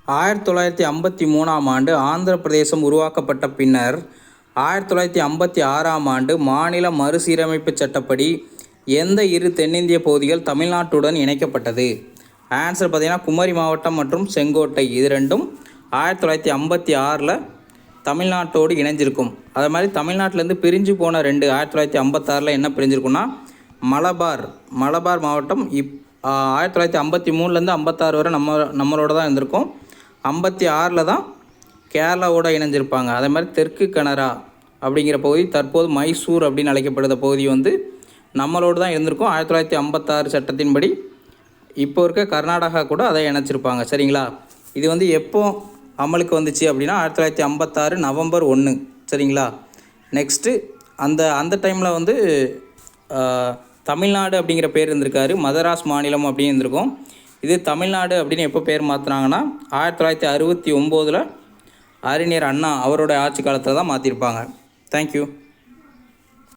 1953ஆம் ஆண்டு ஆந்திர பிரதேசம் உருவாக்கப்பட்ட பின்னர் 1956ஆம் ஆண்டு மாநில மறுசீரமைப்பு சட்டப்படி எந்த இரு தென்னிந்திய பகுதிகள் தமிழ்நாட்டுடன் இணைக்கப்பட்டது? ஆன்சர் பார்த்தீங்கன்னா குமரி மாவட்டம் மற்றும் செங்கோட்டை, இது ரெண்டும் 1956 தமிழ்நாட்டோடு இணைஞ்சிருக்கும். அது மாதிரி தமிழ்நாட்டிலேருந்து பிரிஞ்சு போன ரெண்டு 1956 என்ன பிரிஞ்சிருக்குன்னா மலபார் மாவட்டம் 1953 56 வரை நம்மளோட தான் இருந்திருக்கும். 56 தான் கேரளாவோட இணைஞ்சிருப்பாங்க. அதே மாதிரி தெற்கு கனரா அப்படிங்கிற பகுதி தற்போது மைசூர் அப்படின்னு அழைக்கப்படுற பகுதி நம்மளோடு தான் இருந்திருக்கும். 1956 சட்டத்தின்படி இப்போ இருக்க கர்நாடகா கூட அதை இணைச்சிருப்பாங்க. சரிங்களா? இது எப்போ அமலுக்கு வந்துச்சு அப்படின்னா 1956 நவம்பர் 1. சரிங்களா? நெக்ஸ்ட்டு அந்த டைமில் தமிழ்நாடு அப்படிங்கிற பேர் இருந்திருக்காரு, மதராஸ் மாநிலம் அப்படின்னு இருந்திருக்கும். இது தமிழ்நாடு அப்படின்னு எப்போ பேர் மாற்றினாங்கன்னா 1969 அறிஞர் அண்ணா அவரோட ஆட்சி காலத்தில் தான் மாற்றிருப்பாங்க. தேங்க்யூ.